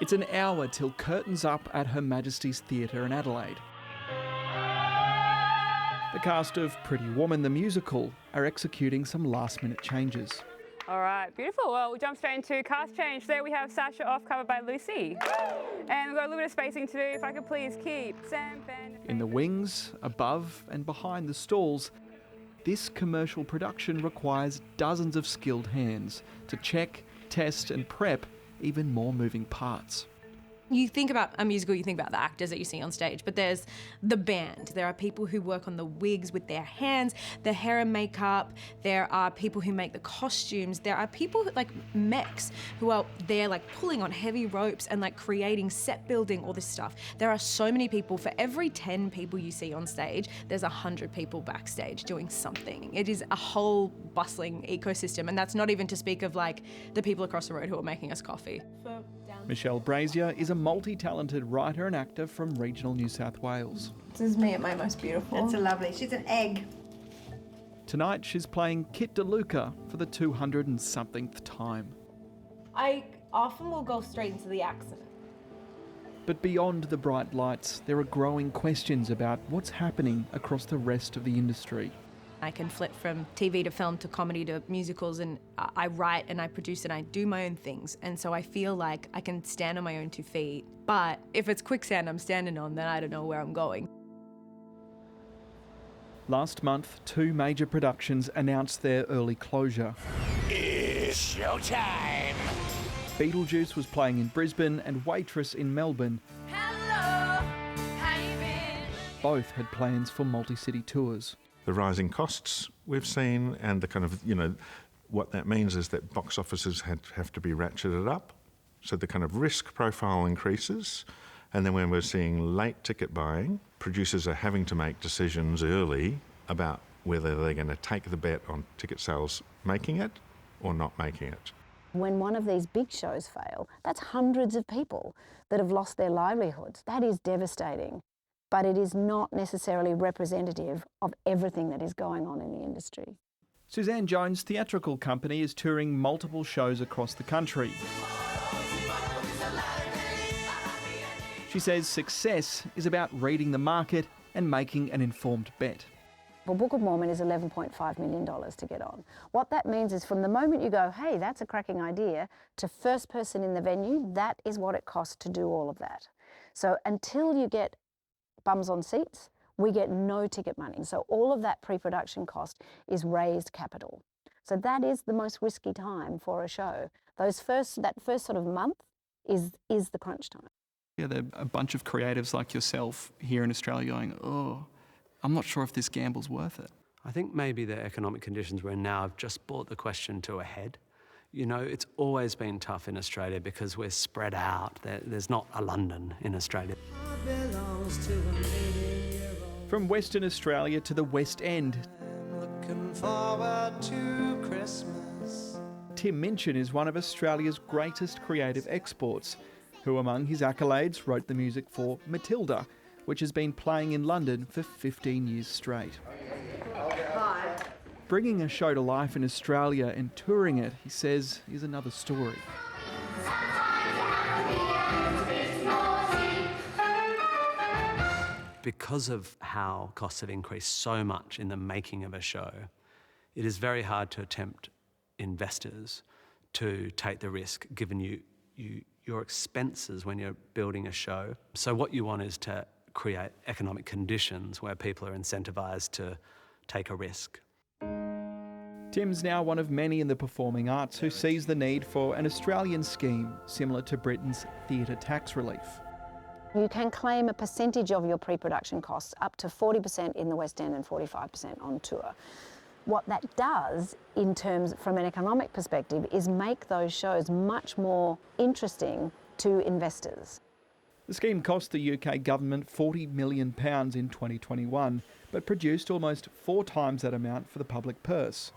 It's an hour till curtains up at Her Majesty's Theatre in Adelaide. The cast of Pretty Woman the musical are executing some last-minute changes. All right, beautiful. Well, we'll jump straight into cast change. There we have Sasha off, covered by Lucy. And we've got a little bit of spacing to do. If I could please keep Sam, Ben... In the wings, above and behind the stalls, this commercial production requires dozens of skilled hands to check, test and prep even more moving parts. You think about a musical, you think about the actors that you see on stage, but there's the band. There are people who work on the wigs with their hands, the hair and makeup. There are people who make the costumes. There are people like mechs who are there like pulling on heavy ropes and like creating set building, all this stuff. There are so many people. For every 10 people you see on stage, there's 100 people backstage doing something. It is a whole bustling ecosystem, and that's not even to speak of like the people across the road who are making us coffee. Michelle Brazier is a multi-talented writer and actor from regional New South Wales. This is me at my most beautiful. That's a lovely. She's an egg. Tonight she's playing Kit DeLuca for the 200-and-somethingth time. I often will go straight into the accent. But beyond the bright lights, there are growing questions about what's happening across the rest of the industry. I can flip from TV to film to comedy to musicals, and I write and I produce and I do my own things. And so I feel like I can stand on my own 2 feet. But if it's quicksand I'm standing on, then I don't know where I'm going. Last month, 2 major productions announced their early closure. It's showtime! Beetlejuice was playing in Brisbane and Waitress in Melbourne. Hello, how you been? Both had plans for multi-city tours. The rising costs we've seen, and the kind of, what that means is that box offices have to be ratcheted up. So the kind of risk profile increases. And then when we're seeing late ticket buying, producers are having to make decisions early about whether they're going to take the bet on ticket sales making it or not making it. When one of these big shows fail, that's hundreds of people that have lost their livelihoods. That is devastating. But it is not necessarily representative of everything that is going on in the industry. Suzanne Jones' theatrical company is touring multiple shows across the country. She says success is about reading the market and making an informed bet. Well, Book of Mormon is $11.5 million to get on. What that means is from the moment you go, hey, that's a cracking idea, to first person in the venue, that is what it costs to do all of that. So until you get bums on seats, we get no ticket money. So all of that pre-production cost is raised capital. So that is the most risky time for a show. That first sort of month is the crunch time. Yeah, there are a bunch of creatives like yourself here in Australia going, oh, I'm not sure if this gamble's worth it. I think maybe the economic conditions we're in now have just brought the question to a head. It's always been tough in Australia because we're spread out. There's not a London in Australia. From Western Australia to the West End, Looking forward to Christmas. Tim Minchin is one of Australia's greatest creative exports, who among his accolades wrote the music for Matilda, which has been playing in London for 15 years straight. Bringing a show to life in Australia and touring it, he says, is another story. Because of how costs have increased so much in the making of a show, it is very hard to tempt investors to take the risk given your expenses when you're building a show. So what you want is to create economic conditions where people are incentivised to take a risk. Tim's now one of many in the performing arts who sees the need for an Australian scheme similar to Britain's theatre tax relief. You can claim a percentage of your pre-production costs, up to 40% in the West End and 45% on tour. What that does, in terms from an economic perspective, is make those shows much more interesting to investors. The scheme cost the UK government £40 million in 2021, but produced almost 4 times that amount for the public purse.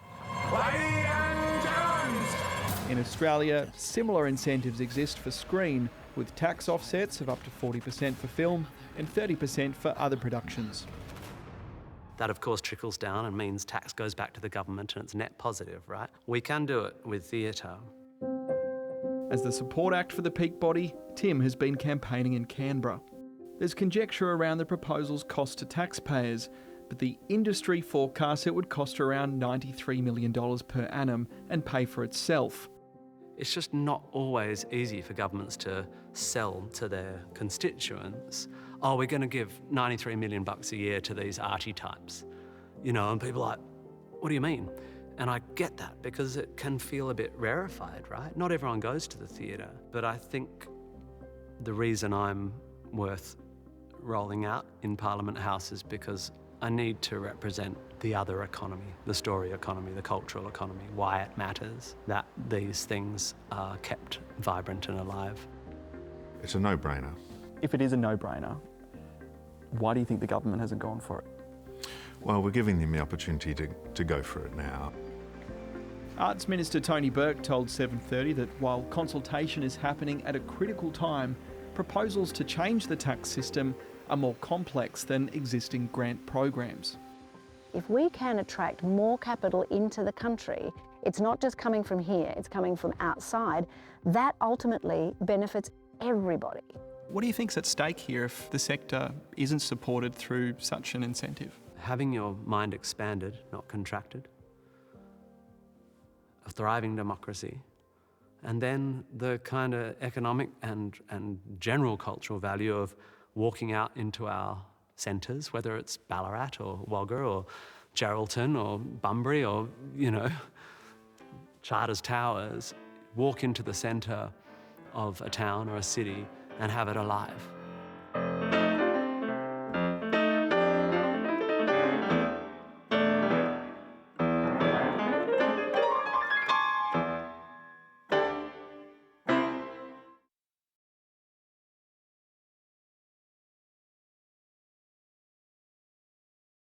In Australia, similar incentives exist for screen, with tax offsets of up to 40% for film and 30% for other productions. That, of course, trickles down and means tax goes back to the government and it's net positive, right? We can do it with theatre. As the support act for the peak body, Tim has been campaigning in Canberra. There's conjecture around the proposal's cost to taxpayers, but the industry forecasts it would cost around $93 million per annum and pay for itself. It's just not always easy for governments to sell to their constituents, oh, we're going to give $93 million a year to these arty types. You know, and people are like, what do you mean? And I get that because it can feel a bit rarefied, right? Not everyone goes to the theatre, but I think the reason I'm worth rolling out in Parliament House is because I need to represent the other economy, the story economy, the cultural economy, why it matters that these things are kept vibrant and alive. It's a no-brainer. If it is a no-brainer, why do you think the government hasn't gone for it? Well, we're giving them the opportunity to go for it now. Arts Minister Tony Burke told 7:30 that while consultation is happening at a critical time, proposals to change the tax system are more complex than existing grant programs. If we can attract more capital into the country, it's not just coming from here, it's coming from outside. That ultimately benefits everybody. What do you think's at stake here if the sector isn't supported through such an incentive? Having your mind expanded, not contracted, a thriving democracy, and then the kind of economic and general cultural value of walking out into our centres, whether it's Ballarat or Wagga or Geraldton or Bunbury or, you know, Charters Towers, walk into the centre of a town or a city and have it alive.